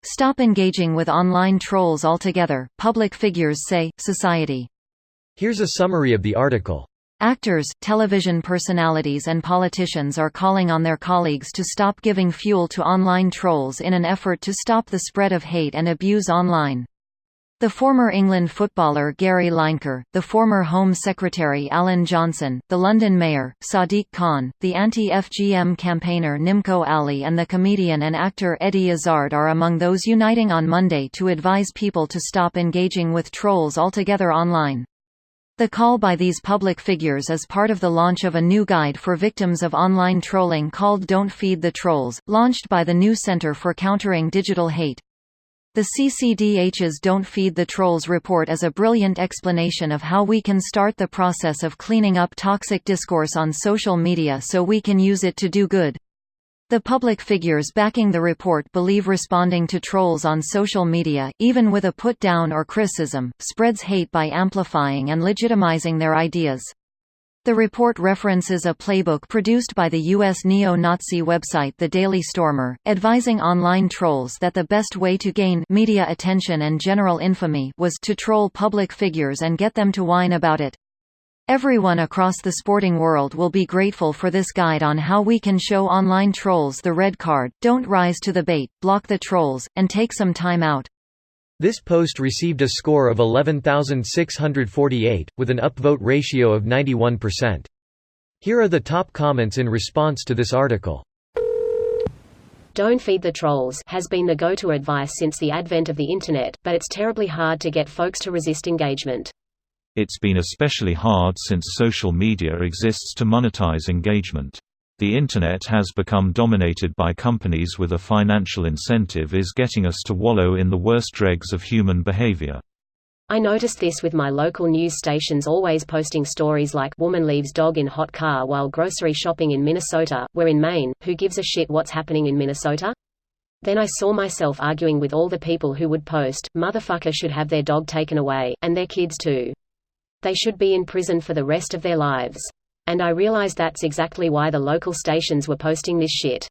Stop engaging with online trolls altogether, public figures say, society. Here's a summary of the article. Actors, television personalities and politicians are calling on their colleagues to stop giving fuel to online trolls in an effort to stop the spread of hate and abuse online. The former England footballer Gary Lineker, the former Home Secretary Alan Johnson, the London Mayor, Sadiq Khan, the anti-FGM campaigner Nimco Ali and the comedian and actor Eddie Izzard are among those uniting on Monday to advise people to stop engaging with trolls altogether online. The call by these public figures is part of the launch of a new guide for victims of online trolling called Don't Feed the Trolls, launched by the new Center for Countering Digital Hate. The CCDH's Don't Feed the Trolls report is a brilliant explanation of how we can start the process of cleaning up toxic discourse on social media so we can use it to do good. The public figures backing the report believe responding to trolls on social media, even with a put-down or criticism, spreads hate by amplifying and legitimizing their ideas. The report references a playbook produced by the U.S. neo-Nazi website The Daily Stormer, advising online trolls that the best way to gain media attention and general infamy was to troll public figures and get them to whine about it. Everyone across the sporting world will be grateful for this guide on how we can show online trolls the red card, don't rise to the bait, block the trolls, and take some time out. This post received a score of 11,648, with an upvote ratio of 91%. Here are the top comments in response to this article. Don't feed the trolls has been the go-to advice since the advent of the Internet, but it's terribly hard to get folks to resist engagement. It's been especially hard since social media exists to monetize engagement. The Internet has become dominated by companies with a financial incentive is getting us to wallow in the worst dregs of human behavior. I noticed this with my local news stations always posting stories like "Woman leaves dog in hot car while grocery shopping in Minnesota, we're in Maine, who gives a shit what's happening in Minnesota?" Then I saw myself arguing with all the people who would post, "Motherfucker should have their dog taken away, and their kids too. They should be in prison for the rest of their lives." And I realized that's exactly why the local stations were posting this shit.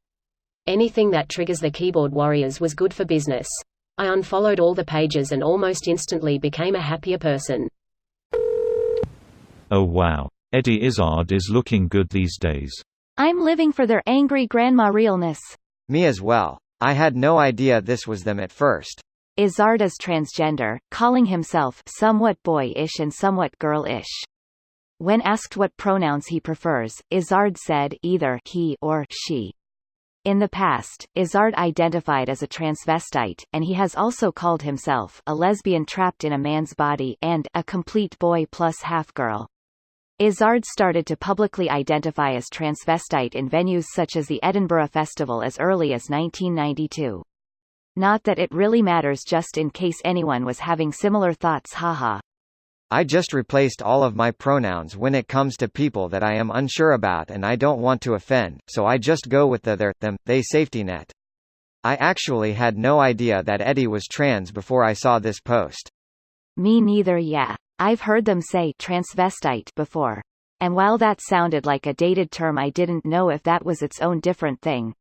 Anything that triggers the keyboard warriors was good for business. I unfollowed all the pages and almost instantly became a happier person. Oh wow. Eddie Izzard is looking good these days. I'm living for their angry grandma realness. Me as well. I had no idea this was them at first. Izzard is transgender, calling himself somewhat boy-ish and somewhat girl-ish. When asked what pronouns he prefers, Izzard said either he or she. In the past, Izzard identified as a transvestite, and he has also called himself a lesbian trapped in a man's body and a complete boy plus half-girl. Izzard started to publicly identify as transvestite in venues such as the Edinburgh Festival as early as 1992. Not that it really matters, just in case anyone was having similar thoughts, haha. I just replaced all of my pronouns when it comes to people that I am unsure about and I don't want to offend, so I just go with the their, them, they safety net. I actually had no idea that Eddie was trans before I saw this post. Me neither, yeah. I've heard them say transvestite before. And while that sounded like a dated term, I didn't know if that was its own different thing.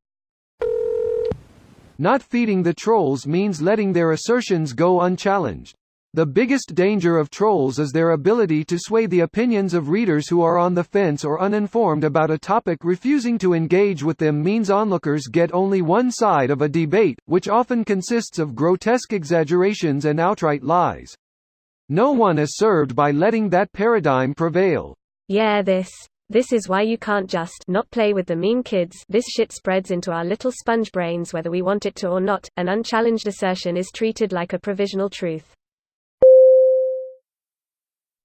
Not feeding the trolls means letting their assertions go unchallenged. The biggest danger of trolls is their ability to sway the opinions of readers who are on the fence or uninformed about a topic. Refusing to engage with them means onlookers get only one side of a debate, which often consists of grotesque exaggerations and outright lies. No one is served by letting that paradigm prevail. Yeah, this is why you can't just not play with the mean kids. This shit spreads into our little sponge brains whether we want it to or not. An unchallenged assertion is treated like a provisional truth.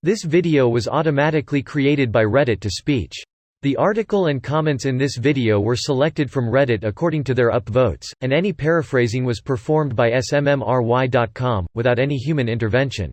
This video was automatically created by Reddit to speech. The article and comments in this video were selected from Reddit according to their upvotes, and any paraphrasing was performed by smmry.com, without any human intervention.